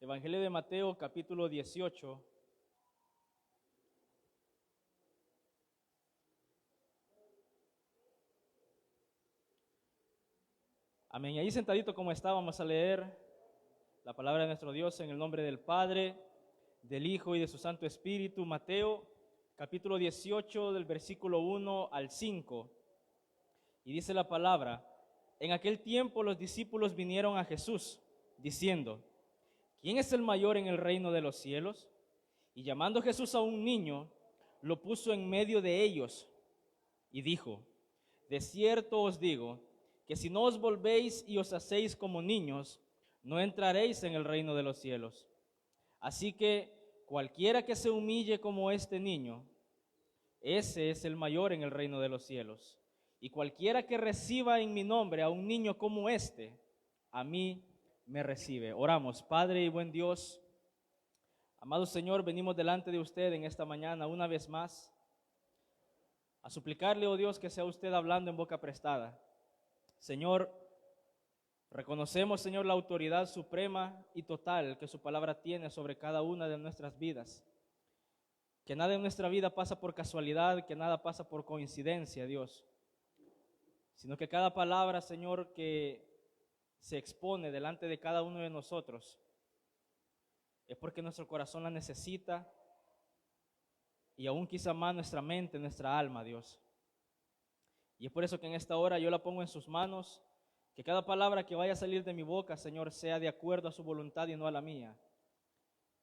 Evangelio de Mateo, capítulo 18. Amén. Y ahí sentadito como está, vamos a leer la palabra de nuestro Dios en el nombre del Padre, del Hijo y de su Santo Espíritu. Mateo, capítulo 18, del versículo 1 al 5. Y dice la palabra: en aquel tiempo los discípulos vinieron a Jesús, diciendo: ¿quién es el mayor en el reino de los cielos? Y llamando Jesús a un niño, lo puso en medio de ellos y dijo: de cierto os digo, que si no os volvéis y os hacéis como niños, no entraréis en el reino de los cielos. Así que cualquiera que se humille como este niño, ese es el mayor en el reino de los cielos. Y cualquiera que reciba en mi nombre a un niño como este, a mí me recibe. Oramos. Padre y buen Dios, amado Señor, venimos delante de usted en esta mañana una vez más a suplicarle, oh Dios, que sea usted hablando en boca prestada. Señor, reconocemos, Señor, la autoridad suprema y total que su palabra tiene sobre cada una de nuestras vidas. Que nada en nuestra vida pasa por casualidad, que nada pasa por coincidencia, Dios, sino que cada palabra, Señor, que se expone delante de cada uno de nosotros es porque nuestro corazón la necesita y aún quizá más nuestra mente, nuestra alma, Dios. Y es por eso que en esta hora yo la pongo en sus manos, que cada palabra que vaya a salir de mi boca, Señor, sea de acuerdo a su voluntad y no a la mía.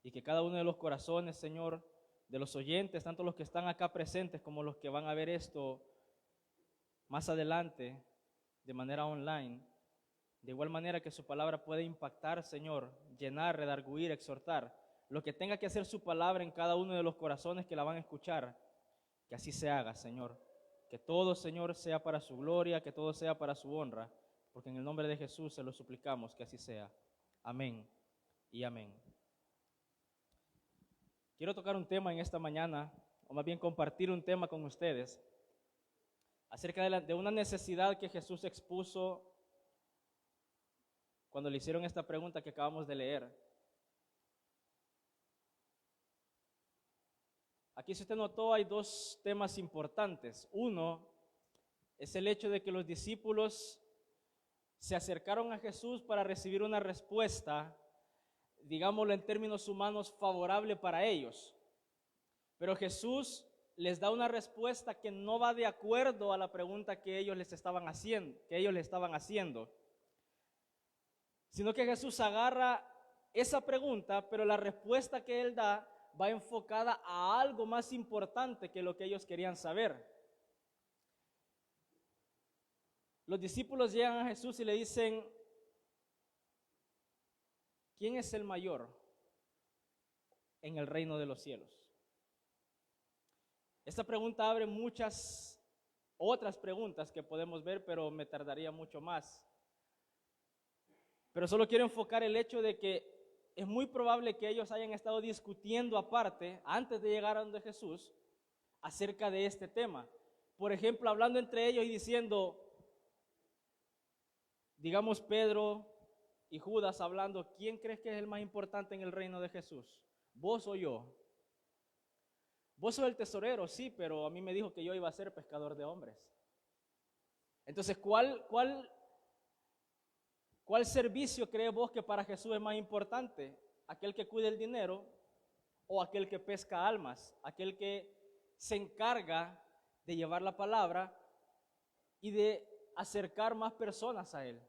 Y que cada uno de los corazones, Señor, de los oyentes, tanto los que están acá presentes como los que van a ver esto más adelante de manera online, de igual manera que su palabra puede impactar, Señor, llenar, redarguir, exhortar, lo que tenga que hacer su palabra en cada uno de los corazones que la van a escuchar, que así se haga, Señor. Que todo, Señor, sea para su gloria, que todo sea para su honra, porque en el nombre de Jesús se lo suplicamos que así sea. Amén y amén. Quiero tocar un tema en esta mañana, o más bien compartir un tema con ustedes, acerca de una necesidad que Jesús expuso cuando le hicieron esta pregunta que acabamos de leer. Aquí, si usted notó, hay dos temas importantes. Uno es el hecho de que los discípulos se acercaron a Jesús para recibir una respuesta, digámoslo en términos humanos, favorable para ellos. Pero Jesús les da una respuesta que no va de acuerdo a la pregunta que ellos les estaban haciendo, sino que Jesús agarra esa pregunta, pero la respuesta que él da va enfocada a algo más importante que lo que ellos querían saber. Los discípulos llegan a Jesús y le dicen: ¿quién es el mayor en el reino de los cielos? Esta pregunta abre muchas otras preguntas que podemos ver, pero me tardaría mucho más. Pero solo quiero enfocar el hecho de que es muy probable que ellos hayan estado discutiendo aparte, antes de llegar a donde Jesús, acerca de este tema. Por ejemplo, hablando entre ellos y diciendo, digamos Pedro y Judas hablando: ¿quién crees que es el más importante en el reino de Jesús? ¿Vos o yo? Vos sos el tesorero, sí, pero a mí me dijo que yo iba a ser pescador de hombres. Entonces, ¿cuál servicio crees vos que para Jesús es más importante? ¿Aquel que cuida el dinero o aquel que pesca almas? Aquel que se encarga de llevar la palabra y de acercar más personas a Él.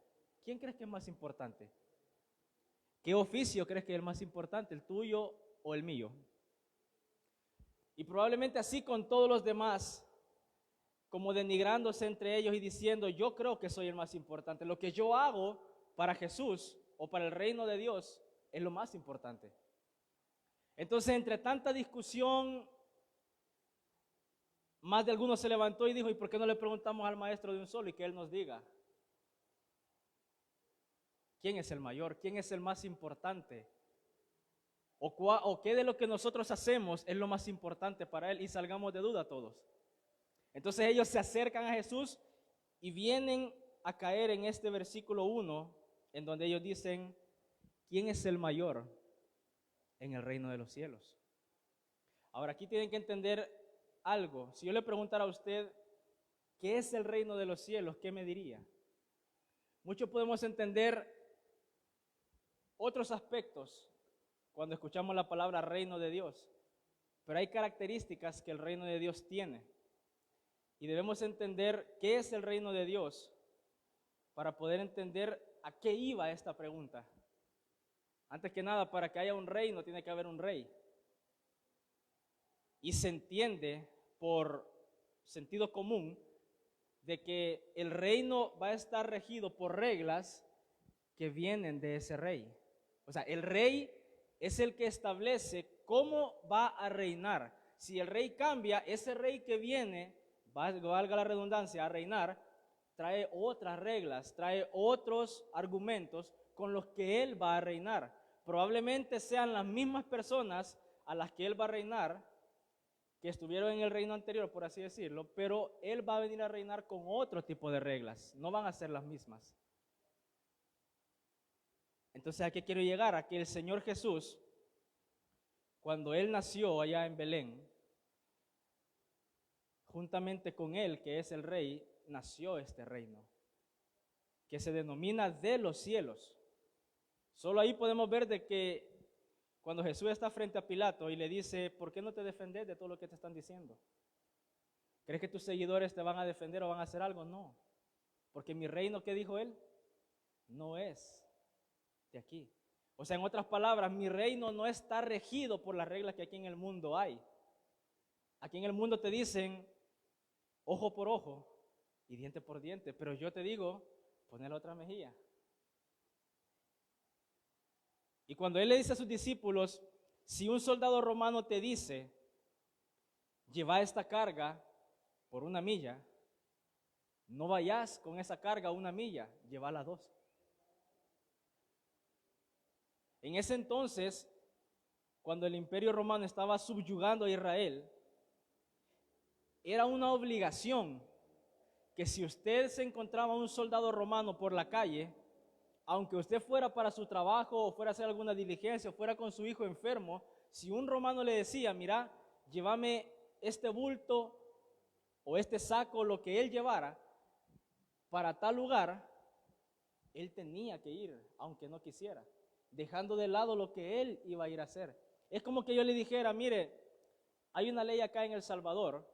¿Quién crees que es más importante? ¿Qué oficio crees que es el más importante, el tuyo o el mío? Y probablemente así con todos los demás, como denigrándose entre ellos y diciendo: yo creo que soy el más importante. Lo que yo hago para Jesús o para el reino de Dios es lo más importante. Entonces, entre tanta discusión, más de alguno se levantó y dijo: ¿y por qué no le preguntamos al maestro de un solo y que él nos diga quién es el mayor, quién es el más importante? O qué de lo que nosotros hacemos es lo más importante para él, y salgamos de duda todos. Entonces ellos se acercan a Jesús y vienen a caer en este versículo 1, en donde ellos dicen: ¿quién es el mayor en el reino de los cielos. Ahora, aquí tienen que entender algo. Si yo le preguntara a usted, ¿qué es el reino de los cielos? ¿Qué me diría? Muchos podemos entender otros aspectos cuando escuchamos la palabra reino de Dios, pero hay características que el reino de Dios tiene. Y debemos entender qué es el reino de Dios para poder entender a qué iba esta pregunta. Antes que nada, para que haya un reino tiene que haber un rey. Y se entiende por sentido común de que el reino va a estar regido por reglas que vienen de ese rey. O sea, el rey es el que establece cómo va a reinar. Si el rey cambia, ese rey que viene, valga la redundancia, a reinar, trae otras reglas, trae otros argumentos con los que él va a reinar. Probablemente sean las mismas personas a las que él va a reinar, que estuvieron en el reino anterior, por así decirlo, pero él va a venir a reinar con otro tipo de reglas, no van a ser las mismas. Entonces, ¿a qué quiero llegar? A que el Señor Jesús, cuando Él nació allá en Belén, juntamente con Él, que es el Rey, nació este reino, que se denomina de los cielos. Solo ahí podemos ver de que cuando Jesús está frente a Pilato y le dice, ¿por qué no te defendes de todo lo que te están diciendo? ¿Crees que tus seguidores te van a defender o van a hacer algo? No, porque mi reino, ¿qué dijo Él? No es de aquí. O sea, en otras palabras, mi reino no está regido por las reglas que aquí en el mundo hay. Aquí en el mundo te dicen ojo por ojo y diente por diente, pero yo te digo, poner la otra mejilla. Y cuando Él le dice a sus discípulos, si un soldado romano te dice, lleva esta carga por 1 milla, no vayas con esa carga 1 milla, llévala 2. En ese entonces, cuando el imperio romano estaba subyugando a Israel, era una obligación que si usted se encontraba un soldado romano por la calle, aunque usted fuera para su trabajo o fuera a hacer alguna diligencia o fuera con su hijo enfermo, si un romano le decía, mira, llévame este bulto o este saco, lo que él llevara, para tal lugar, él tenía que ir, aunque no quisiera, dejando de lado lo que él iba a ir a hacer. Es como que yo le dijera, mire, hay una ley acá en El Salvador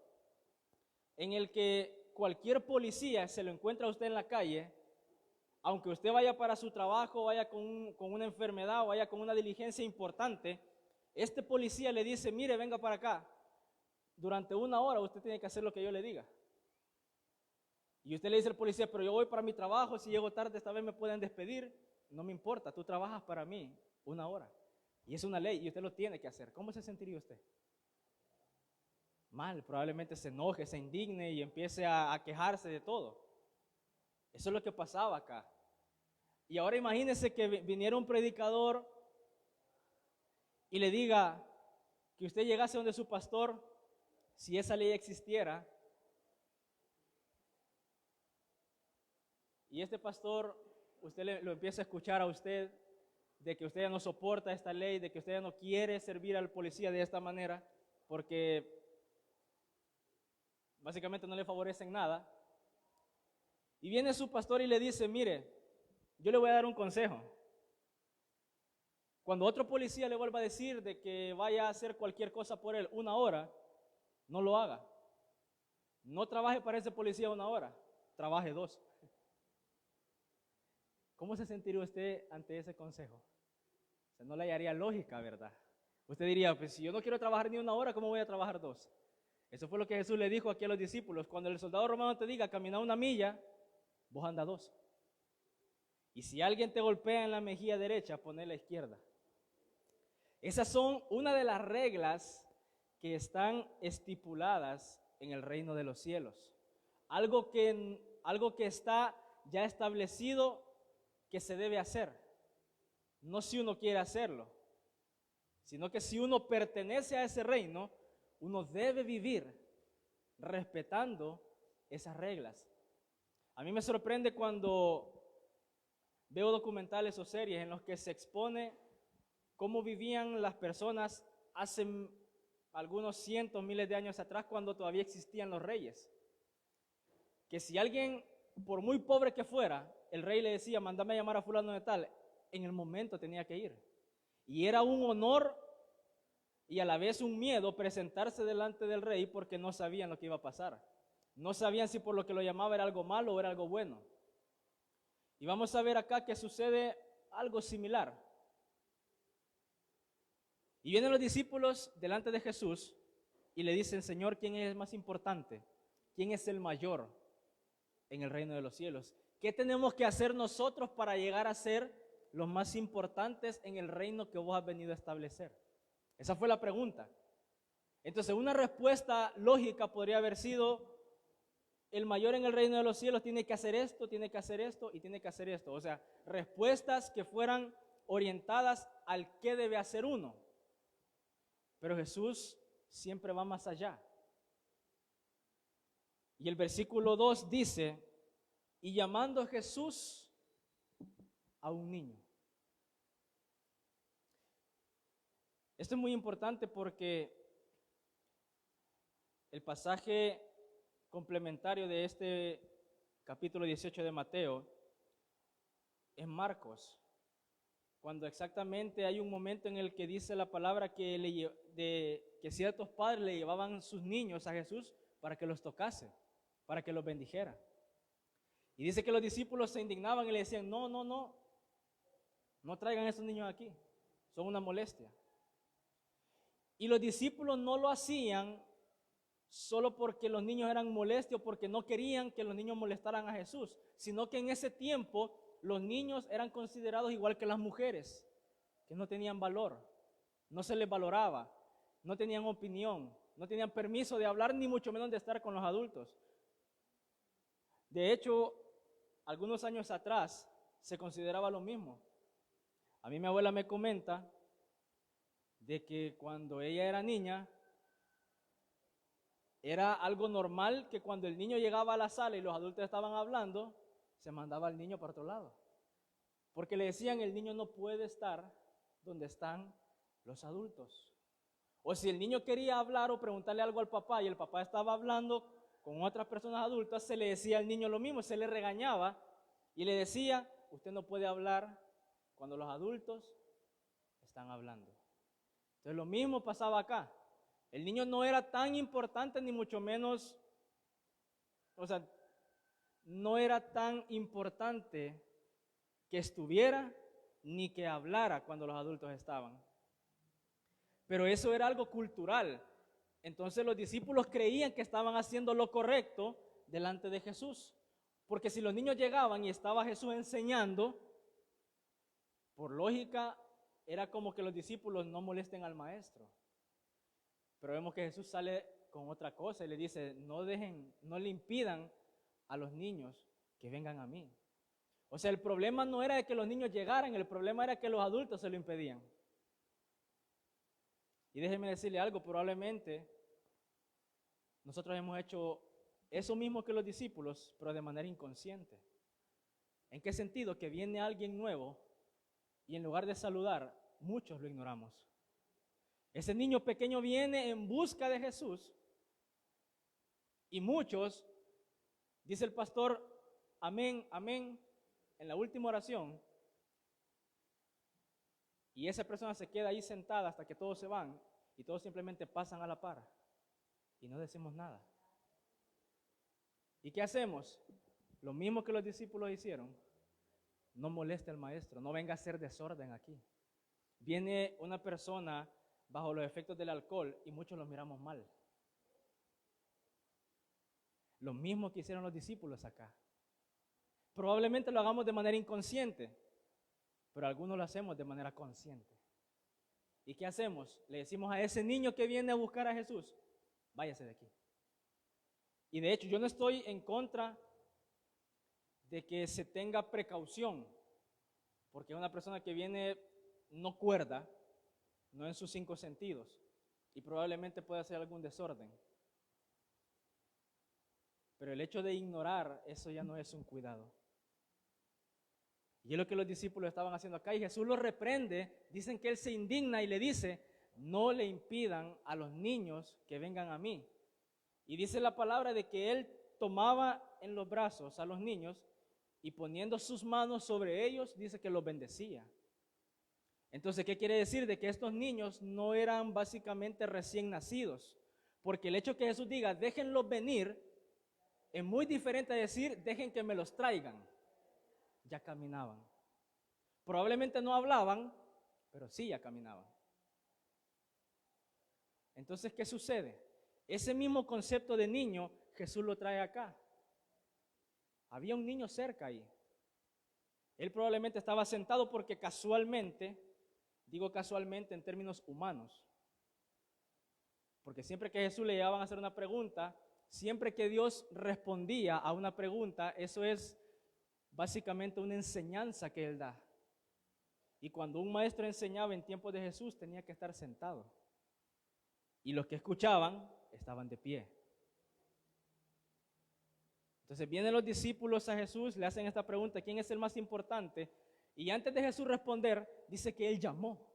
en el que cualquier policía se lo encuentra a usted en la calle, aunque usted vaya para su trabajo, vaya con una enfermedad o vaya con una diligencia importante, este policía le dice, mire, venga para acá, durante 1 hora usted tiene que hacer lo que yo le diga. Y usted le dice al policía, pero yo voy para mi trabajo, si llego tarde esta vez me pueden despedir, no me importa, tú trabajas para mí 1 hora. Y es una ley y usted lo tiene que hacer. ¿Cómo se sentiría usted? Mal, probablemente se enoje, se indigne y empiece a quejarse de todo. Eso es lo que pasaba acá. Y ahora imagínese que viniera un predicador y le diga que usted llegase donde su pastor, si esa ley existiera, y este pastor, usted lo empieza a escuchar a usted, de que usted ya no soporta esta ley, de que usted ya no quiere servir al policía de esta manera, porque básicamente no le favorecen nada. Y viene su pastor y le dice, mire, yo le voy a dar un consejo. Cuando otro policía le vuelva a decir de que vaya a hacer cualquier cosa por él 1 hora, no lo haga. No trabaje para ese policía 1 hora, trabaje 2. ¿Cómo se sentiría usted ante ese consejo? O sea, no le hallaría lógica, ¿verdad? Usted diría, pues si yo no quiero trabajar ni 1 hora, ¿cómo voy a trabajar 2? Eso fue lo que Jesús le dijo aquí a los discípulos. Cuando el soldado romano te diga, camina 1 milla, vos anda 2. Y si alguien te golpea en la mejilla derecha, poné la izquierda. Esas son una de las reglas que están estipuladas en el reino de los cielos. Algo que está ya establecido que se debe hacer. No si uno quiere hacerlo, sino que si uno pertenece a ese reino, uno debe vivir respetando esas reglas. A mí me sorprende cuando veo documentales o series en los que se expone cómo vivían las personas hace algunos cientos, miles de años atrás, cuando todavía existían los reyes. Que si alguien, por muy pobre que fuera, el rey le decía, mándame a llamar a fulano de tal, en el momento tenía que ir. Y era un honor y a la vez un miedo presentarse delante del rey porque no sabían lo que iba a pasar. No sabían si por lo que lo llamaba era algo malo o era algo bueno. Y vamos a ver acá que sucede algo similar. Y vienen los discípulos delante de Jesús y le dicen, Señor, ¿quién es el más importante? ¿Quién es el mayor en el reino de los cielos? ¿Qué tenemos que hacer nosotros para llegar a ser los más importantes en el reino que vos has venido a establecer? Esa fue la pregunta. Entonces, una respuesta lógica podría haber sido, el mayor en el reino de los cielos tiene que hacer esto, tiene que hacer esto y tiene que hacer esto. O sea, respuestas que fueran orientadas al qué debe hacer uno. Pero Jesús siempre va más allá. Y el versículo 2 dice, y llamando a Jesús a un niño. Esto es muy importante porque el pasaje complementario de este capítulo 18 de Mateo es Marcos, cuando exactamente hay un momento en el que dice la palabra que ciertos padres le llevaban sus niños a Jesús para que los tocase, para que los bendijera. Y dice que los discípulos se indignaban y le decían, no traigan a esos niños aquí, son una molestia. Y los discípulos no lo hacían solo porque los niños eran molestios, porque no querían que los niños molestaran a Jesús, sino que en ese tiempo los niños eran considerados igual que las mujeres, que no tenían valor, no se les valoraba, no tenían opinión, no tenían permiso de hablar, ni mucho menos de estar con los adultos. De hecho, algunos años atrás se consideraba lo mismo. A mí mi abuela me comenta de que cuando ella era niña, era algo normal que cuando el niño llegaba a la sala y los adultos estaban hablando, se mandaba al niño para otro lado. Porque le decían, el niño no puede estar donde están los adultos. O si el niño quería hablar o preguntarle algo al papá y el papá estaba hablando con otras personas adultas, se le decía al niño lo mismo, se le regañaba y le decía, usted no puede hablar cuando los adultos están hablando. Entonces lo mismo pasaba acá. El niño no era tan importante ni mucho menos, o sea, no era tan importante que estuviera ni que hablara cuando los adultos estaban. Pero eso era algo cultural. Entonces los discípulos creían que estaban haciendo lo correcto delante de Jesús. Porque si los niños llegaban y estaba Jesús enseñando, por lógica era como que los discípulos no molesten al maestro. Pero vemos que Jesús sale con otra cosa y le dice, no le impidan a los niños que vengan a mí. O sea, el problema no era de que los niños llegaran, el problema era que los adultos se lo impedían. Y déjeme decirle algo, probablemente nosotros hemos hecho eso mismo que los discípulos, pero de manera inconsciente. ¿En qué sentido? Que viene alguien nuevo y en lugar de saludar, muchos lo ignoramos. Ese niño pequeño viene en busca de Jesús y muchos, dice el pastor, amén, amén, en la última oración, y esa persona se queda ahí sentada hasta que todos se van y todos simplemente pasan a la par y no decimos nada. ¿Y qué hacemos? Lo mismo que los discípulos hicieron. No moleste al maestro, no venga a hacer desorden aquí. Viene una persona bajo los efectos del alcohol y muchos los miramos mal. Lo mismo que hicieron los discípulos acá. Probablemente lo hagamos de manera inconsciente, pero algunos lo hacemos de manera consciente. ¿Y qué hacemos? Le decimos a ese niño que viene a buscar a Jesús, váyase de aquí. Y de hecho, yo no estoy en contra de que se tenga precaución, porque una persona que viene no cuerda, no en sus 5 sentidos, y probablemente puede hacer algún desorden. Pero el hecho de ignorar, eso ya no es un cuidado. Y es lo que los discípulos estaban haciendo acá. Y Jesús los reprende. Dicen que Él se indigna y le dice, no le impidan a los niños que vengan a mí. Y dice la palabra de que Él tomaba en los brazos a los niños y poniendo sus manos sobre ellos, dice que los bendecía. Entonces, ¿qué quiere decir? De que estos niños no eran básicamente recién nacidos. Porque el hecho que Jesús diga, déjenlos venir, es muy diferente a decir, dejen que me los traigan. Ya caminaban. Probablemente no hablaban, pero sí ya caminaban. Entonces, ¿qué sucede? Ese mismo concepto de niño, Jesús lo trae acá. Había un niño cerca ahí. Él probablemente estaba sentado porque casualmente, digo casualmente en términos humanos, porque siempre que Jesús le llevaban a hacer una pregunta, siempre que Dios respondía a una pregunta, eso es básicamente una enseñanza que Él da. Y cuando un maestro enseñaba en tiempos de Jesús, tenía que estar sentado. Y los que escuchaban estaban de pie. Entonces vienen los discípulos a Jesús, le hacen esta pregunta, ¿quién es el más importante? Y antes de Jesús responder, dice que Él llamó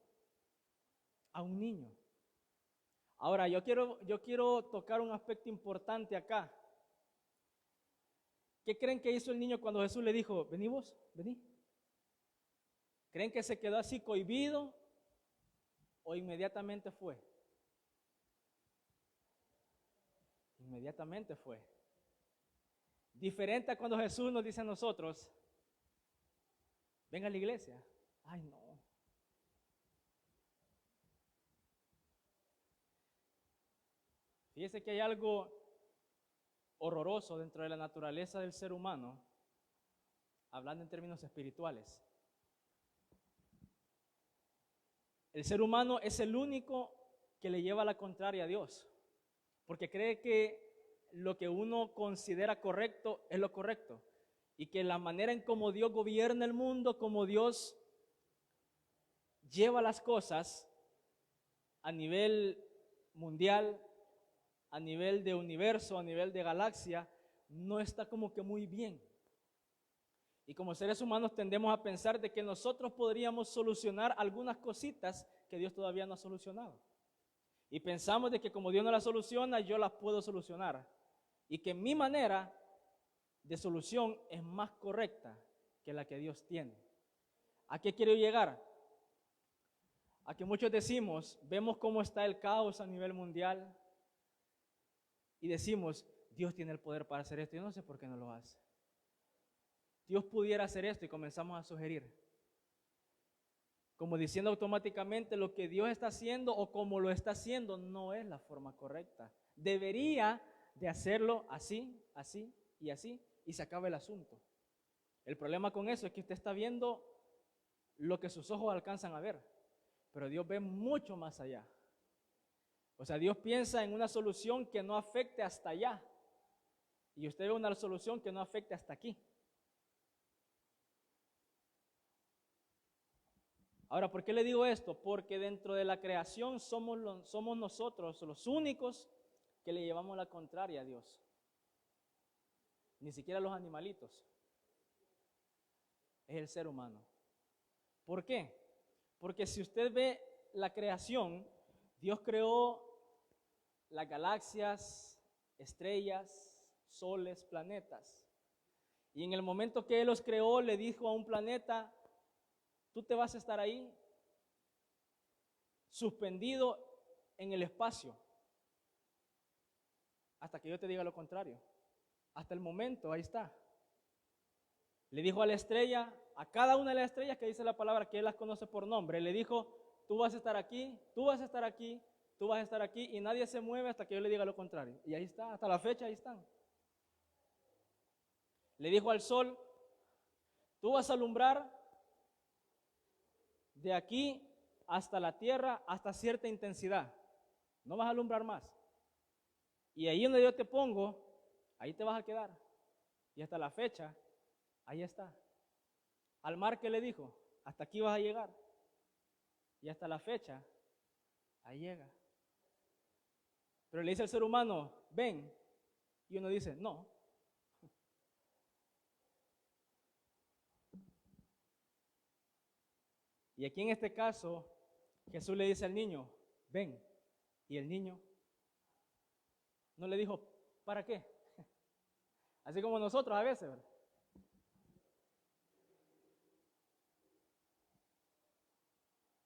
a un niño. Ahora, yo quiero tocar un aspecto importante acá. ¿Qué creen que hizo el niño cuando Jesús le dijo, vení vos, vení? ¿Creen que se quedó así cohibido o inmediatamente fue? Inmediatamente fue. Diferente a cuando Jesús nos dice a nosotros, venga a la iglesia. Ay, no. Fíjese que hay algo horroroso dentro de la naturaleza del ser humano, hablando en términos espirituales. El ser humano es el único que le lleva la contraria a Dios, porque cree que lo que uno considera correcto es lo correcto, y que la manera en cómo Dios gobierna el mundo, cómo Dios lleva las cosas a nivel mundial, a nivel de universo, a nivel de galaxia, no está como que muy bien. Y como seres humanos tendemos a pensar de que nosotros podríamos solucionar algunas cositas que Dios todavía no ha solucionado. Y pensamos de que como Dios no las soluciona, yo las puedo solucionar. Y que mi manera de solución es más correcta que la que Dios tiene. ¿A qué quiero llegar? A que muchos decimos, vemos cómo está el caos a nivel mundial y decimos, Dios tiene el poder para hacer esto. Yo no sé por qué no lo hace. Dios pudiera hacer esto y comenzamos a sugerir. Como diciendo automáticamente lo que Dios está haciendo o como lo está haciendo no es la forma correcta. Debería de hacerlo así, así y así y se acaba el asunto. El problema con eso es que usted está viendo lo que sus ojos alcanzan a ver, pero Dios ve mucho más allá. O sea, Dios piensa en una solución que no afecte hasta allá y usted ve una solución que no afecte hasta aquí. Ahora, ¿por qué le digo esto? Porque dentro de la creación somos nosotros los únicos que le llevamos la contraria a Dios. Ni siquiera los animalitos. Es el ser humano. ¿Por qué? Porque si usted ve la creación, Dios creó las galaxias, estrellas, soles, planetas. Y en el momento que Él los creó, le dijo a un planeta, tú te vas a estar ahí, suspendido en el espacio, hasta que yo te diga lo contrario. Hasta el momento, ahí está. Le dijo a la estrella, a cada una de las estrellas que dice la palabra, que Él las conoce por nombre, le dijo, tú vas a estar aquí, tú vas a estar aquí, tú vas a estar aquí, y nadie se mueve hasta que yo le diga lo contrario. Y ahí está, hasta la fecha ahí están. Le dijo al sol, tú vas a alumbrar de aquí hasta la tierra, hasta cierta intensidad. No vas a alumbrar más. Y ahí donde yo te pongo, ahí te vas a quedar. Y hasta la fecha, ahí está. Al mar, ¿qué le dijo? Hasta aquí vas a llegar. Y hasta la fecha, ahí llega. Pero le dice al ser humano, ven. Y uno dice, no. Y aquí en este caso, Jesús le dice al niño, ven. Y el niño no le dijo, ¿para qué? Así como nosotros a veces, ¿verdad?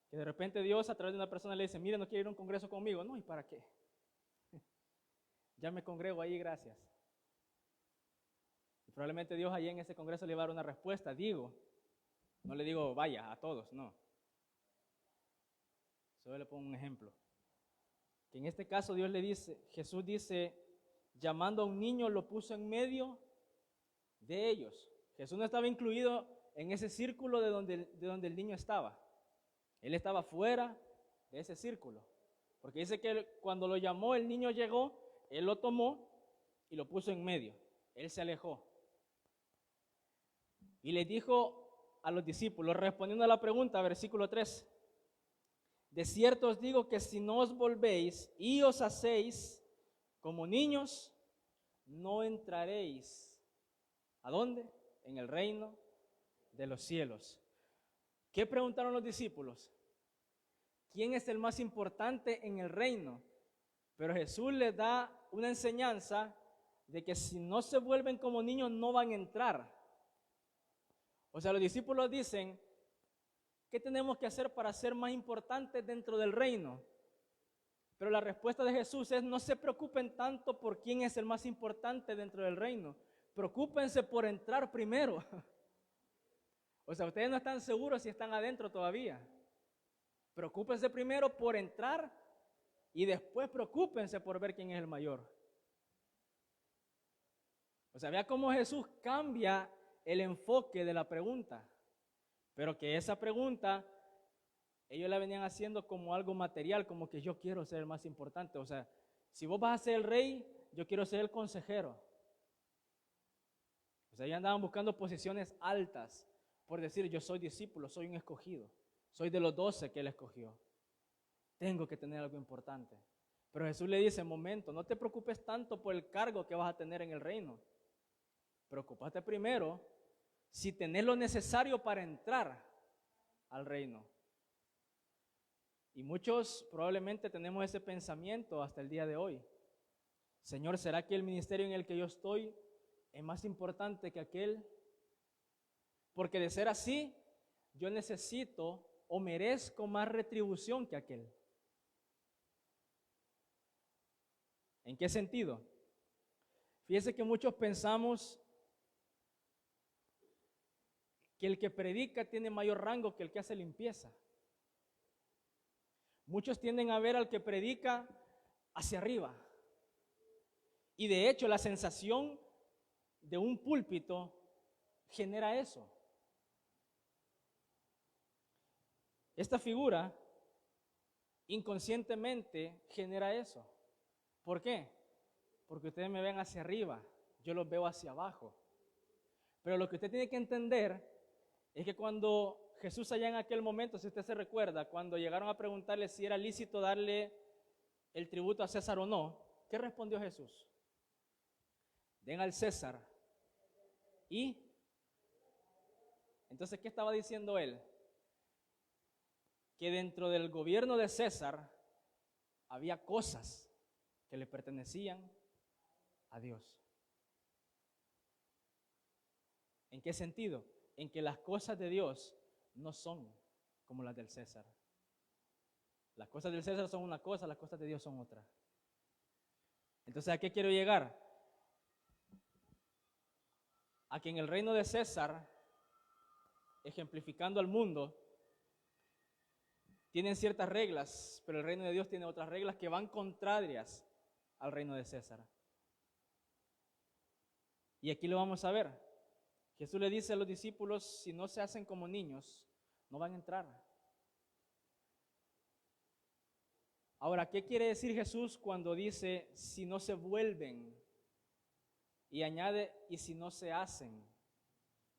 Que de repente Dios a través de una persona le dice, mira, no quiere ir a un congreso conmigo. No, ¿y para qué? Ya me congrego ahí, gracias. Y probablemente Dios allí en ese congreso le va a dar una respuesta, digo. No le digo, vaya, a todos, no. Solo le pongo un ejemplo. Que en este caso Dios le dice, Jesús dice, llamando a un niño lo puso en medio de ellos. Jesús no estaba incluido en ese círculo de donde el niño estaba. Él estaba fuera de ese círculo. Porque dice que cuando lo llamó, el niño llegó, él lo tomó y lo puso en medio. Él se alejó. Y les dijo a los discípulos, respondiendo a la pregunta, versículo 3, de cierto os digo que si no os volvéis y os hacéis como niños, no entraréis. ¿A dónde? En el reino de los cielos. ¿Qué preguntaron los discípulos? ¿Quién es el más importante en el reino? Pero Jesús les da una enseñanza de que si no se vuelven como niños no van a entrar. O sea, los discípulos dicen, ¿qué tenemos que hacer para ser más importantes dentro del reino? Pero la respuesta de Jesús es, no se preocupen tanto por quién es el más importante dentro del reino. Preocúpense por entrar primero. O sea, ustedes no están seguros si están adentro todavía. Preocúpense primero por entrar y después preocúpense por ver quién es el mayor. O sea, vea cómo Jesús cambia el enfoque de la pregunta. Pero que esa pregunta, ellos la venían haciendo como algo material, como que yo quiero ser el más importante. O sea, si vos vas a ser el rey, yo quiero ser el consejero. O sea, ellos andaban buscando posiciones altas, por decir, yo soy discípulo, soy un escogido, soy de los 12 que él escogió. Tengo que tener algo importante. Pero Jesús le dice, momento, no te preocupes tanto por el cargo que vas a tener en el reino. Preocúpate primero si tenés lo necesario para entrar al reino. Y muchos probablemente tenemos ese pensamiento hasta el día de hoy. Señor, ¿será que el ministerio en el que yo estoy es más importante que aquel? Porque de ser así, yo necesito o merezco más retribución que aquel. ¿En qué sentido? Fíjese que muchos pensamos que el que predica tiene mayor rango que el que hace limpieza. Muchos tienden a ver al que predica hacia arriba. Y de hecho la sensación de un púlpito genera eso. Esta figura inconscientemente genera eso. ¿Por qué? Porque ustedes me ven hacia arriba, yo los veo hacia abajo. Pero lo que usted tiene que entender es que cuando Jesús allá en aquel momento, si usted se recuerda, cuando llegaron a preguntarle si era lícito darle el tributo a César o no, ¿qué respondió Jesús? Den al César. ¿Y? Entonces, ¿qué estaba diciendo él? Que dentro del gobierno de César había cosas que le pertenecían a Dios. ¿En qué sentido? En que las cosas de Dios no son como las del César. Las cosas del César son una cosa, las cosas de Dios son otra. Entonces, ¿a qué quiero llegar? A que en el reino de César, ejemplificando al mundo, tienen ciertas reglas, pero el reino de Dios tiene otras reglas que van contrarias al reino de César. Y aquí lo vamos a ver. Jesús le dice a los discípulos, si no se hacen como niños, no van a entrar. Ahora, ¿qué quiere decir Jesús cuando dice, si no se vuelven? Y añade, y si no se hacen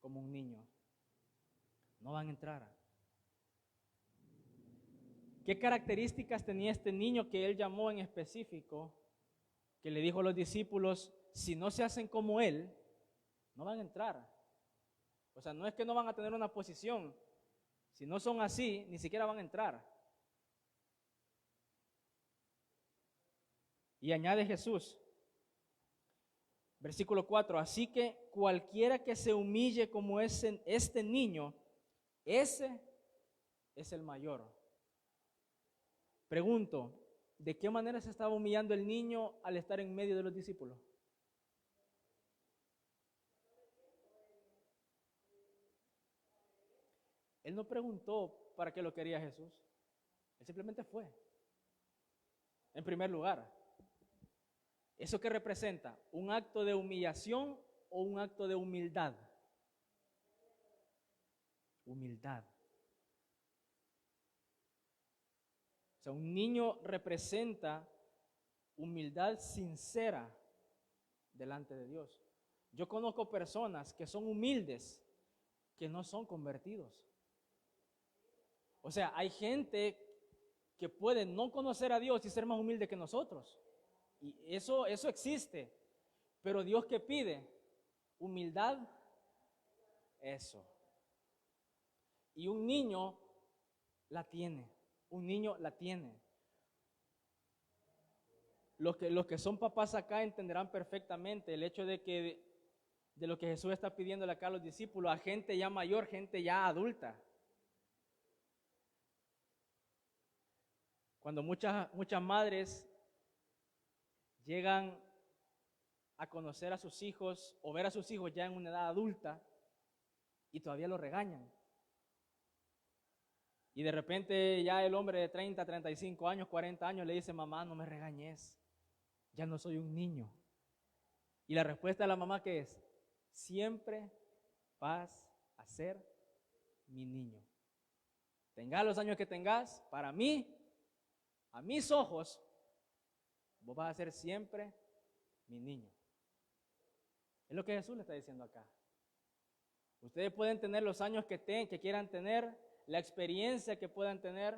como un niño, no van a entrar. ¿Qué características tenía este niño que él llamó en específico, que le dijo a los discípulos, si no se hacen como él, no van a entrar? O sea, no es que no van a tener una posición, Si no son así, ni siquiera van a entrar. Y añade Jesús, versículo 4, así que cualquiera que se humille como este niño, ese es el mayor. Pregunto, ¿de qué manera se estaba humillando el niño al estar en medio de los discípulos? Él no preguntó para qué lo quería Jesús. Él simplemente fue. En primer lugar, ¿eso qué representa? ¿Un acto de humillación o un acto de humildad? Humildad. O sea, un niño representa humildad sincera delante de Dios. Yo conozco personas que son humildes, que no son convertidos. O sea, hay gente que puede no conocer a Dios y ser más humilde que nosotros. Y eso existe. Pero Dios, ¿qué pide? Humildad, eso. Y un niño la tiene. Un niño la tiene. Los que son papás acá entenderán perfectamente el hecho de lo que Jesús está pidiéndole acá a los discípulos, a gente ya mayor, gente ya adulta. Cuando muchas madres llegan a conocer a sus hijos o ver a sus hijos ya en una edad adulta y todavía lo regañan. Y de repente ya el hombre de 30, 35 años, 40 años le dice, mamá, no me regañes, ya no soy un niño. Y la respuesta de la mamá, ¿qué es? Siempre vas a ser mi niño. Tengas los años que tengas, para mí, a mis ojos, vos vas a ser siempre mi niño. Es lo que Jesús le está diciendo acá. Ustedes pueden tener los años que quieran tener, la experiencia que puedan tener,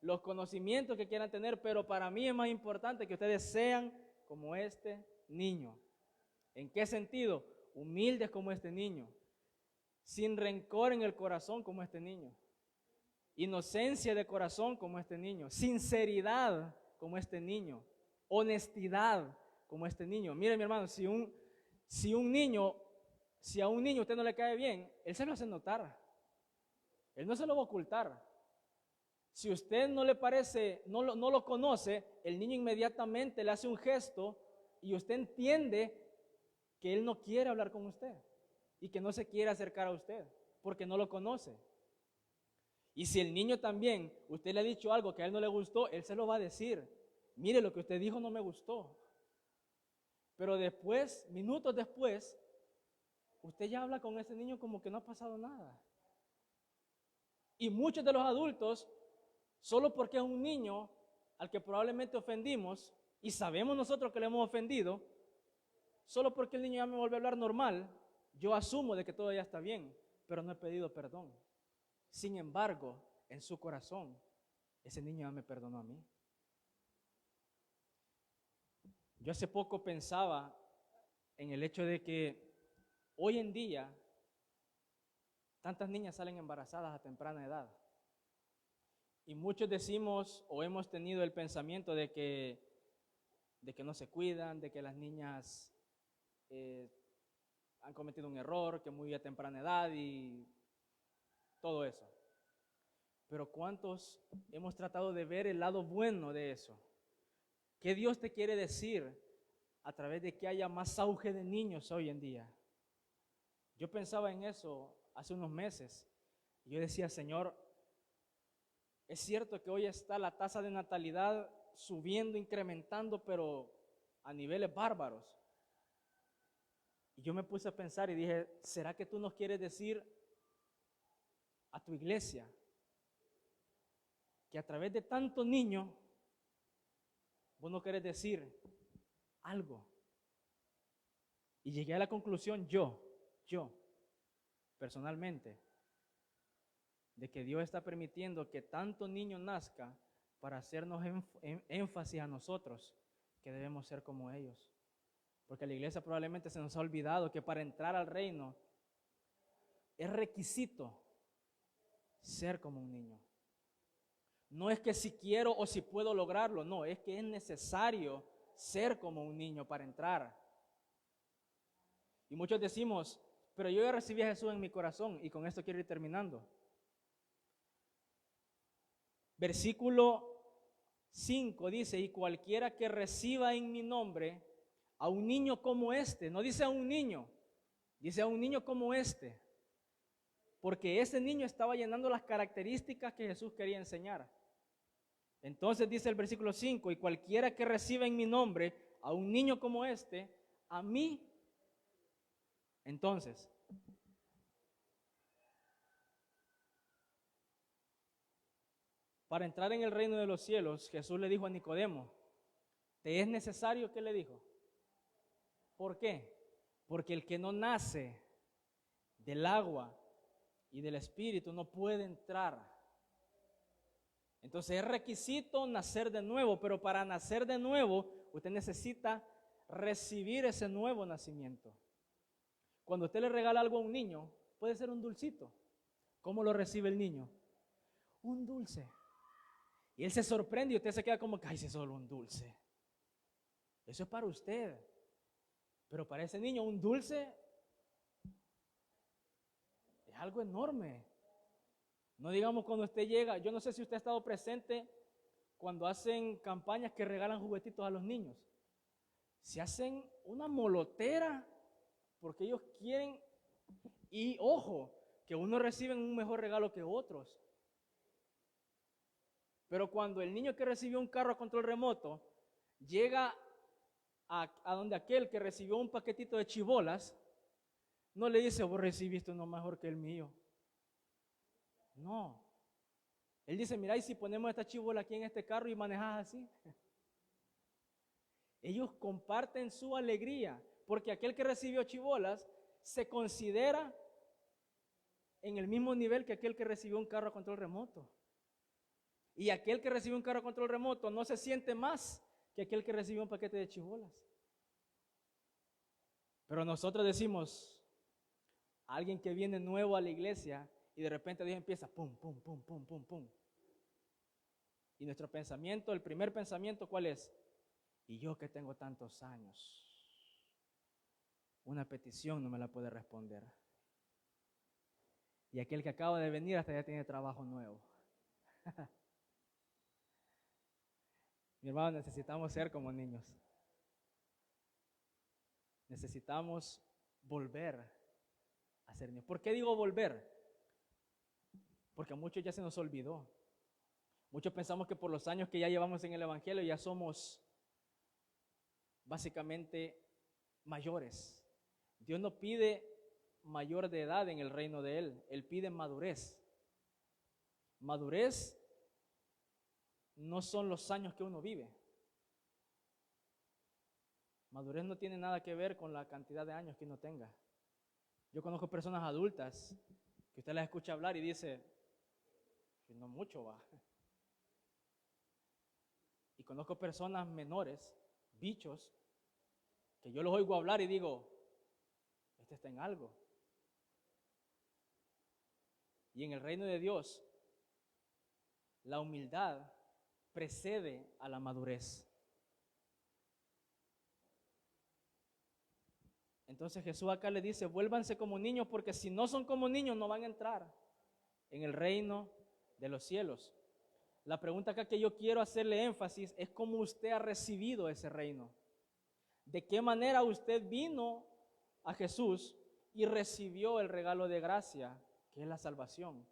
los conocimientos que quieran tener, pero para mí es más importante que ustedes sean como este niño. ¿En qué sentido? Humildes como este niño, sin rencor en el corazón como este niño, inocencia de corazón como este niño, sinceridad como este niño, honestidad como este niño. Mire, mi hermano, si a un niño usted no le cae bien, él se lo hace notar. Él no se lo va a ocultar. Si usted no le parece, no lo conoce, el niño inmediatamente le hace un gesto y usted entiende que él no quiere hablar con usted y que no se quiere acercar a usted porque no lo conoce. Y si el niño también, usted le ha dicho algo que a él no le gustó, él se lo va a decir. Mire, lo que usted dijo no me gustó. Pero después, minutos después, usted ya habla con ese niño como que no ha pasado nada. Y muchos de los adultos, solo porque es un niño al que probablemente ofendimos, y sabemos nosotros que le hemos ofendido, solo porque el niño ya me vuelve a hablar normal, yo asumo de que todo ya está bien, pero no he pedido perdón. Sin embargo, en su corazón, ese niño ya me perdonó a mí. Yo hace poco pensaba en el hecho de que hoy en día tantas niñas salen embarazadas a temprana edad. Y muchos decimos o hemos tenido el pensamiento de que no se cuidan, de que las niñas han cometido un error, que muy a temprana edad y todo eso. Pero ¿cuántos hemos tratado de ver el lado bueno de eso? ¿Qué Dios te quiere decir a través de que haya más auge de niños hoy en día? Yo pensaba en eso hace unos meses. Y yo decía, Señor, es cierto que hoy está la tasa de natalidad subiendo, incrementando, pero a niveles bárbaros. Y yo me puse a pensar y dije, ¿será que tú nos quieres decir a tu iglesia que a través de tantos niños vos no querés decir algo? Y llegué a la conclusión yo, personalmente, de que Dios está permitiendo que tanto niño nazca para hacernos énfasis a nosotros que debemos ser como ellos. Porque a la iglesia probablemente se nos ha olvidado que para entrar al reino es requisito ser como un niño. No es que si quiero o si puedo lograrlo, no, es que es necesario ser como un niño para entrar. Y muchos decimos, pero yo ya recibí a Jesús en mi corazón, y con esto quiero ir terminando. Versículo 5 dice, y cualquiera que reciba en mi nombre a un niño como este, no dice a un niño, dice a un niño como este, porque ese niño estaba llenando las características que Jesús quería enseñar. Entonces dice el versículo 5, y cualquiera que reciba en mi nombre a un niño como este, a mí. Entonces, para entrar en el reino de los cielos, Jesús le dijo a Nicodemo, ¿te es necesario? ¿Qué le dijo? ¿Por qué? Porque el que no nace del agua y del espíritu no puede entrar. Entonces es requisito nacer de nuevo, pero para nacer de nuevo usted necesita recibir ese nuevo nacimiento. Cuando usted le regala algo a un niño, puede ser un dulcito. ¿Cómo lo recibe el niño? Un dulce. Y él se sorprende y usted se queda como que, ay, si es solo un dulce. Eso es para usted. Pero para ese niño un dulce es algo enorme. No digamos cuando usted llega, yo no sé si usted ha estado presente cuando hacen campañas que regalan juguetitos a los niños. Se hacen una molotera porque ellos quieren, y ojo, que unos reciben un mejor regalo que otros. Pero cuando el niño que recibió un carro a control remoto llega a donde aquel que recibió un paquetito de chibolas, no le dice, vos recibiste uno mejor que el mío. No. Él dice, mira, y si ponemos esta chibola aquí en este carro y manejas así. Ellos comparten su alegría, porque aquel que recibió chibolas se considera en el mismo nivel que aquel que recibió un carro a control remoto. Y aquel que recibió un carro a control remoto no se siente más que aquel que recibió un paquete de chibolas. Pero nosotros decimos, alguien que viene nuevo a la iglesia y de repente Dios empieza pum, pum, pum, pum, pum, pum. Y nuestro pensamiento, el primer pensamiento, ¿cuál es? Y yo que tengo tantos años, una petición no me la puede responder. Y aquel que acaba de venir hasta ya tiene trabajo nuevo. Mi hermano, necesitamos ser como niños. Necesitamos volver a ser niños. ¿Por qué digo volver? Porque a muchos ya se nos olvidó. Muchos pensamos que por los años que ya llevamos en el Evangelio ya somos básicamente mayores. Dios no pide mayor de edad en el reino de Él. Él pide madurez. Madurez no son los años que uno vive. Madurez no tiene nada que ver con la cantidad de años que uno tenga. Yo conozco personas adultas que usted las escucha hablar y dice, que no mucho va. Y conozco personas menores, bichos, que yo los oigo hablar y digo, este está en algo. Y en el reino de Dios, la humildad precede a la madurez. Entonces Jesús acá le dice, vuélvanse como niños, porque si no son como niños no van a entrar en el reino de los cielos. La pregunta acá que yo quiero hacerle énfasis es cómo usted ha recibido ese reino. ¿De qué manera usted vino a Jesús y recibió el regalo de gracia, que es la salvación?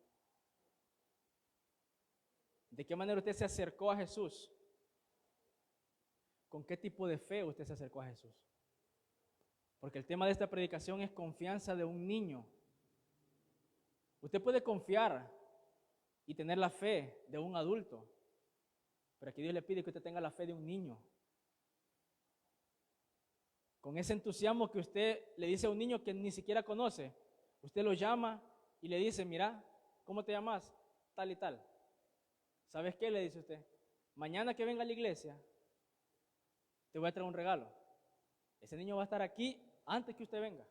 ¿De qué manera usted se acercó a Jesús? ¿Con qué tipo de fe usted se acercó a Jesús? Porque el tema de esta predicación es confianza de un niño. Usted puede confiar y tener la fe de un adulto, pero aquí Dios le pide que usted tenga la fe de un niño. Con ese entusiasmo que usted le dice a un niño que ni siquiera conoce, usted lo llama y le dice, mira, ¿cómo te llamas? Tal y tal. ¿Sabes qué? Le dice usted, mañana que venga a la iglesia, te voy a traer un regalo. Ese niño va a estar aquí antes que usted venga.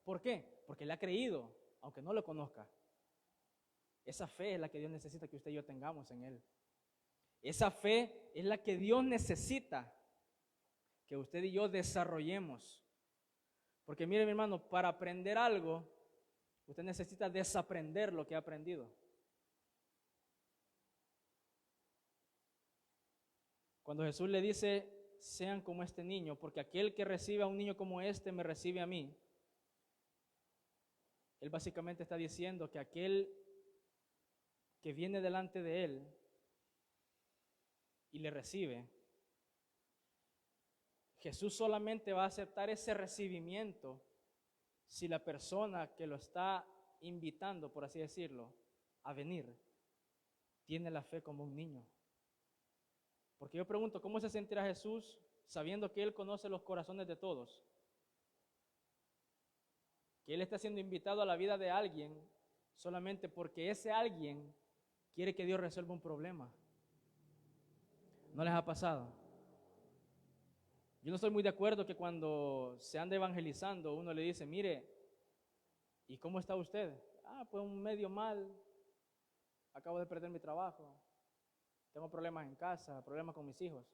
¿Por qué? Porque le ha creído, aunque no lo conozca. Esa fe es la que Dios necesita que usted y yo tengamos en Él. Esa fe es la que Dios necesita que usted y yo desarrollemos. Porque mire, mi hermano, para aprender algo, usted necesita desaprender lo que ha aprendido. Cuando Jesús le dice, sean como este niño, porque aquel que recibe a un niño como este, me recibe a mí. Él básicamente está diciendo que aquel que viene delante de Él y le recibe, Jesús solamente va a aceptar ese recibimiento si la persona que lo está invitando, por así decirlo, a venir, tiene la fe como un niño. Porque yo pregunto, ¿cómo se sentirá Jesús sabiendo que Él conoce los corazones de todos? Que Él está siendo invitado a la vida de alguien solamente porque ese alguien quiere que Dios resuelva un problema. ¿No les ha pasado? Yo no estoy muy de acuerdo que cuando se anda evangelizando uno le dice, mire, ¿y cómo está usted? Pues un medio mal, acabo de perder mi trabajo, tengo problemas en casa, problemas con mis hijos.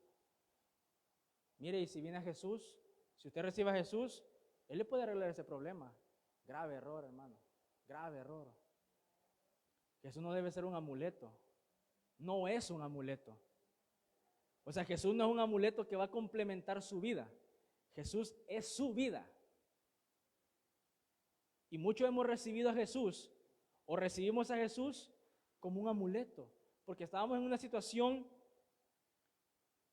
Mire, y si viene a Jesús, si usted recibe a Jesús, Él le puede arreglar ese problema. Grave error, hermano, grave error. Jesús no debe ser un amuleto, no es un amuleto. O sea, Jesús no es un amuleto que va a complementar su vida. Jesús es su vida. Y muchos hemos recibido a Jesús o recibimos a Jesús como un amuleto, porque estábamos en una situación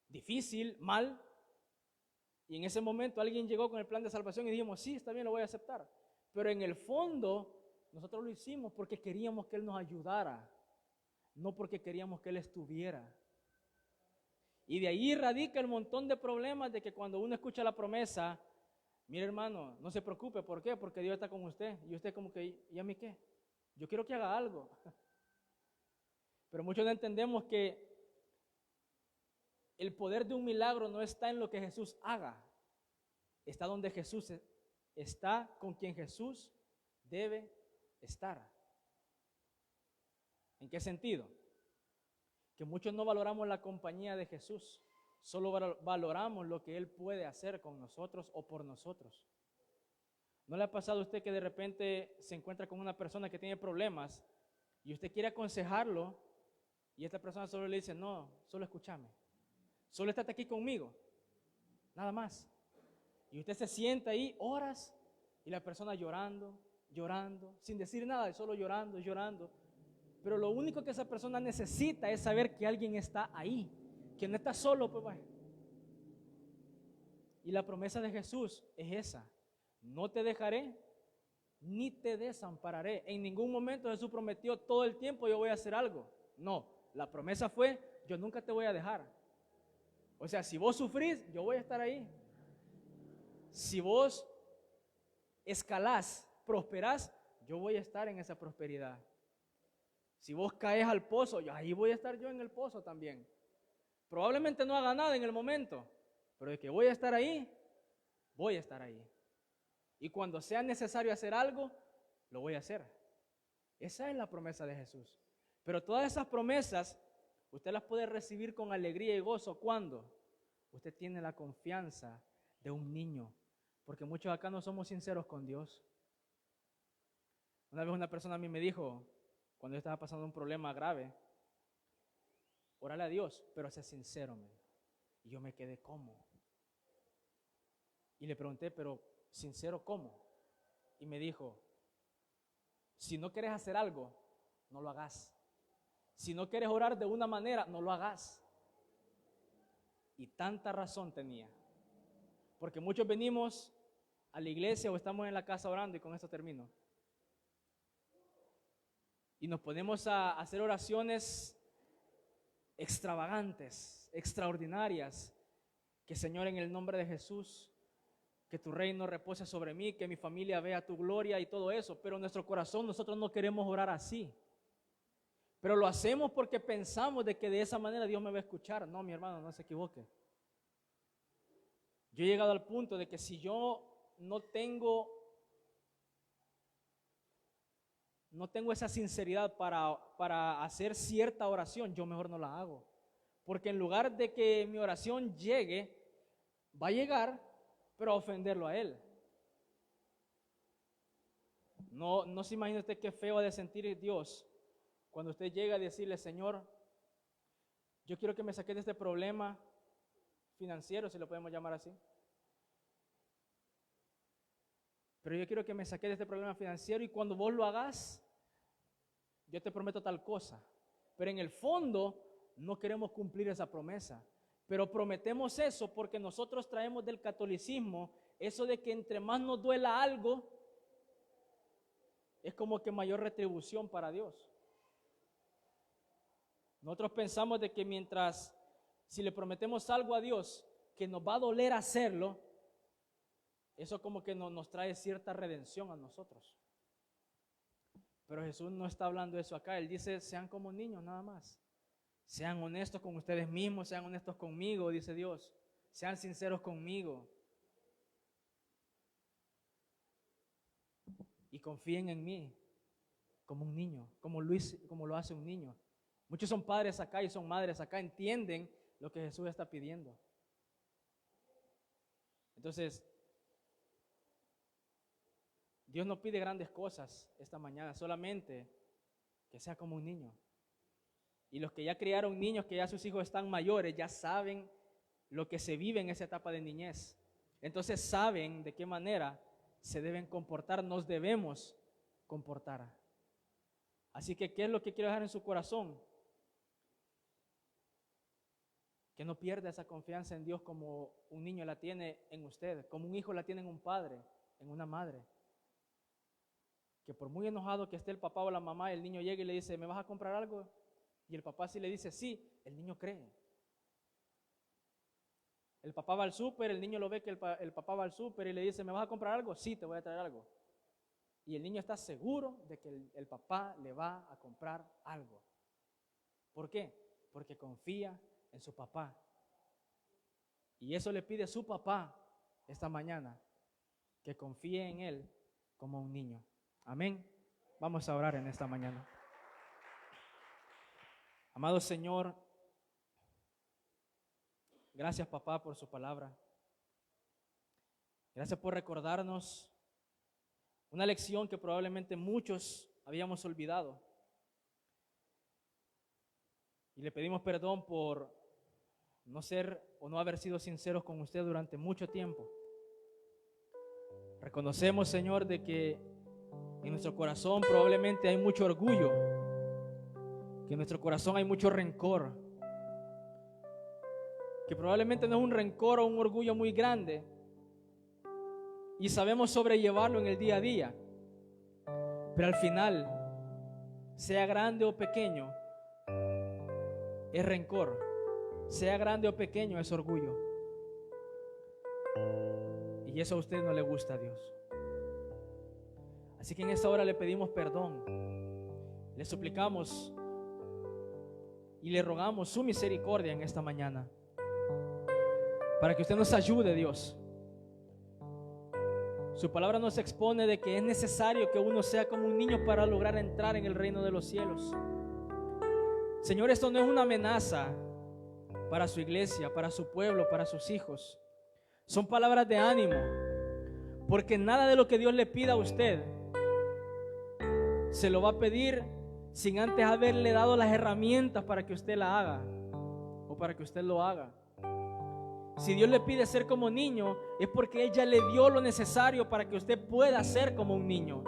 difícil, mal, y en ese momento alguien llegó con el plan de salvación y dijimos, sí, está bien, lo voy a aceptar. Pero en el fondo, nosotros lo hicimos porque queríamos que Él nos ayudara, no porque queríamos que Él estuviera. Y de ahí radica el montón de problemas de que cuando uno escucha la promesa, mire hermano, no se preocupe, ¿por qué? Porque Dios está con usted. Y usted como que, ¿y a mí qué? Yo quiero que haga algo. Pero muchos no entendemos que el poder de un milagro no está en lo que Jesús haga. Está donde Jesús está, con quien Jesús debe estar. ¿En qué sentido? Que muchos no valoramos la compañía de Jesús, solo valoramos lo que Él puede hacer con nosotros o por nosotros. ¿No le ha pasado a usted que de repente se encuentra con una persona que tiene problemas y usted quiere aconsejarlo y esta persona solo le dice, no, solo escúchame, solo estate aquí conmigo, nada más? Y usted se sienta ahí horas y la persona llorando, llorando, sin decir nada, solo llorando, llorando. Pero lo único que esa persona necesita es saber que alguien está ahí, que no está solo, pues vaya. Y la promesa de Jesús es esa: no te dejaré ni te desampararé. En ningún momento Jesús prometió todo el tiempo yo voy a hacer algo. No, la promesa fue yo nunca te voy a dejar. O sea, si vos sufrís, yo voy a estar ahí. Si vos escalás, prosperás, yo voy a estar en esa prosperidad. Si vos caes al pozo, ahí voy a estar yo en el pozo también. Probablemente no haga nada en el momento, pero de que voy a estar ahí, voy a estar ahí. Y cuando sea necesario hacer algo, lo voy a hacer. Esa es la promesa de Jesús. Pero todas esas promesas, usted las puede recibir con alegría y gozo. ¿Cuándo? Usted tiene la confianza de un niño. Porque muchos acá no somos sinceros con Dios. Una vez una persona a mí me dijo, cuando yo estaba pasando un problema grave, órale a Dios, pero sé sincero, man. Y yo me quedé, ¿cómo? Y le pregunté, pero sincero, ¿cómo? Y me dijo, si no quieres hacer algo, no lo hagas. Si no quieres orar de una manera, no lo hagas. Y tanta razón tenía. Porque muchos venimos a la iglesia o estamos en la casa orando, y con esto termino. Y nos ponemos a hacer oraciones extravagantes, extraordinarias, que Señor, en el nombre de Jesús, que tu reino repose sobre mí, que mi familia vea tu gloria y todo eso, pero en nuestro corazón nosotros no queremos orar así, pero lo hacemos porque pensamos de que de esa manera Dios me va a escuchar. No, mi hermano, no se equivoque. Yo he llegado al punto de que si yo no tengo no tengo esa sinceridad para hacer cierta oración, yo mejor no la hago. Porque en lugar de que mi oración llegue, va a llegar, pero a ofenderlo a Él. No se imagina usted qué feo ha de sentir Dios cuando usted llega a decirle: Señor, yo quiero que me saques de este problema financiero, si lo podemos llamar así. Pero yo quiero que me saques de este problema financiero, y cuando vos lo hagas, yo te prometo tal cosa. Pero en el fondo no queremos cumplir esa promesa. Pero prometemos eso porque nosotros traemos del catolicismo eso de que entre más nos duela algo, es como que mayor retribución para Dios. Nosotros pensamos de que mientras, si le prometemos algo a Dios que nos va a doler hacerlo, eso como que nos trae cierta redención a nosotros. Pero Jesús no está hablando de eso acá. Él dice: sean como niños nada más. Sean honestos con ustedes mismos, sean honestos conmigo, dice Dios. Sean sinceros conmigo. Y confíen en mí como un niño, como lo hace un niño. Muchos son padres acá y son madres acá, entienden lo que Jesús está pidiendo. Entonces, Dios no pide grandes cosas esta mañana, solamente que sea como un niño. Y los que ya criaron niños, que ya sus hijos están mayores, ya saben lo que se vive en esa etapa de niñez. Entonces saben de qué manera se deben comportar, nos debemos comportar. Así que, ¿qué es lo que quiero dejar en su corazón? Que no pierda esa confianza en Dios como un niño la tiene en usted, como un hijo la tiene en un padre, en una madre. Que por muy enojado que esté el papá o la mamá, el niño llega y le dice: ¿me vas a comprar algo? Y el papá sí le dice sí, el niño cree. El papá va al súper, el niño lo ve que el papá va al súper y le dice: ¿me vas a comprar algo? Sí, te voy a traer algo. Y el niño está seguro de que el papá le va a comprar algo. ¿Por qué? Porque confía en su papá. Y eso le pide su papá esta mañana, que confíe en él como un niño. Amén. Vamos a orar en esta mañana. Amado Señor, gracias, papá, por su palabra. Gracias por recordarnos una lección que probablemente muchos habíamos olvidado. Y le pedimos perdón por no ser o no haber sido sinceros con usted durante mucho tiempo. Reconocemos, Señor, de que en nuestro corazón probablemente hay mucho orgullo, que en nuestro corazón hay mucho rencor, que probablemente no es un rencor o un orgullo muy grande, y sabemos sobrellevarlo en el día a día, pero al final, sea grande o pequeño, es rencor, sea grande o pequeño, es orgullo, y eso a usted no le gusta a Dios. Así que en esta hora le pedimos perdón, le suplicamos y le rogamos su misericordia en esta mañana, para que usted nos ayude, Dios. Su palabra nos expone de que es necesario que uno sea como un niño para lograr entrar en el reino de los cielos. Señor, esto no es una amenaza para su iglesia, para su pueblo, para sus hijos. Son palabras de ánimo, porque nada de lo que Dios le pida a usted se lo va a pedir sin antes haberle dado las herramientas para que usted la haga o para que usted lo haga. Si Dios le pide ser como niño, es porque Él ya le dio lo necesario para que usted pueda ser como un niño.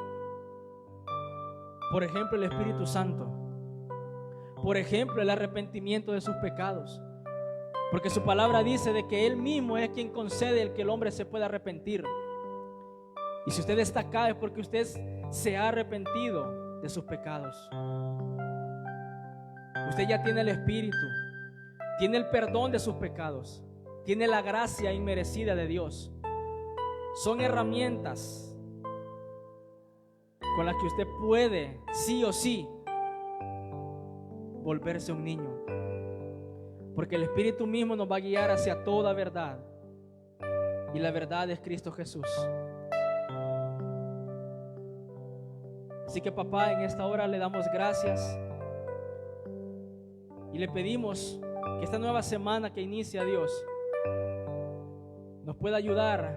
Por ejemplo, el Espíritu Santo. Por ejemplo, el arrepentimiento de sus pecados. Porque su palabra dice de que Él mismo es quien concede el que el hombre se pueda arrepentir. Y si usted está acá es porque usted se ha arrepentido de sus pecados. Usted ya tiene el Espíritu, tiene el perdón de sus pecados, tiene la gracia inmerecida de Dios. Son herramientas con las que usted puede, sí o sí, volverse un niño. Porque el Espíritu mismo nos va a guiar hacia toda verdad. Y la verdad es Cristo Jesús. Así que, papá, en esta hora le damos gracias y le pedimos que esta nueva semana que inicia, Dios, nos pueda ayudar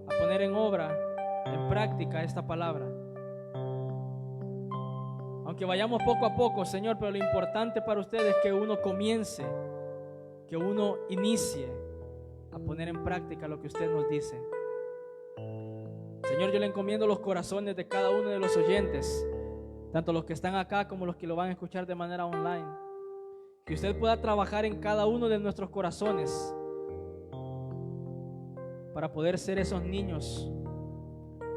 a poner en obra, en práctica esta palabra. Aunque vayamos poco a poco, Señor, pero lo importante para ustedes es que uno comience, que uno inicie a poner en práctica lo que usted nos dice. Señor, yo le encomiendo los corazones de cada uno de los oyentes, tanto los que están acá como los que lo van a escuchar de manera online. Que usted pueda trabajar en cada uno de nuestros corazones para poder ser esos niños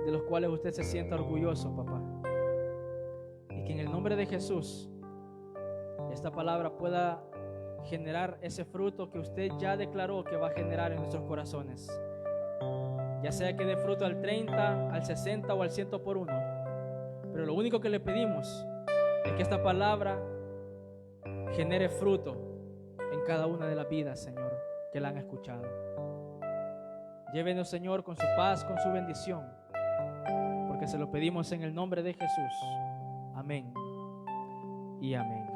de los cuales usted se sienta orgulloso, papá. Y que en el nombre de Jesús esta palabra pueda generar ese fruto que usted ya declaró que va a generar en nuestros corazones, ya sea que dé fruto al 30, al 60 o al 100 por uno. Pero lo único que le pedimos es que esta palabra genere fruto en cada una de las vidas, Señor, que la han escuchado. Llévenos, Señor, con su paz, con su bendición, porque se lo pedimos en el nombre de Jesús. Amén y amén.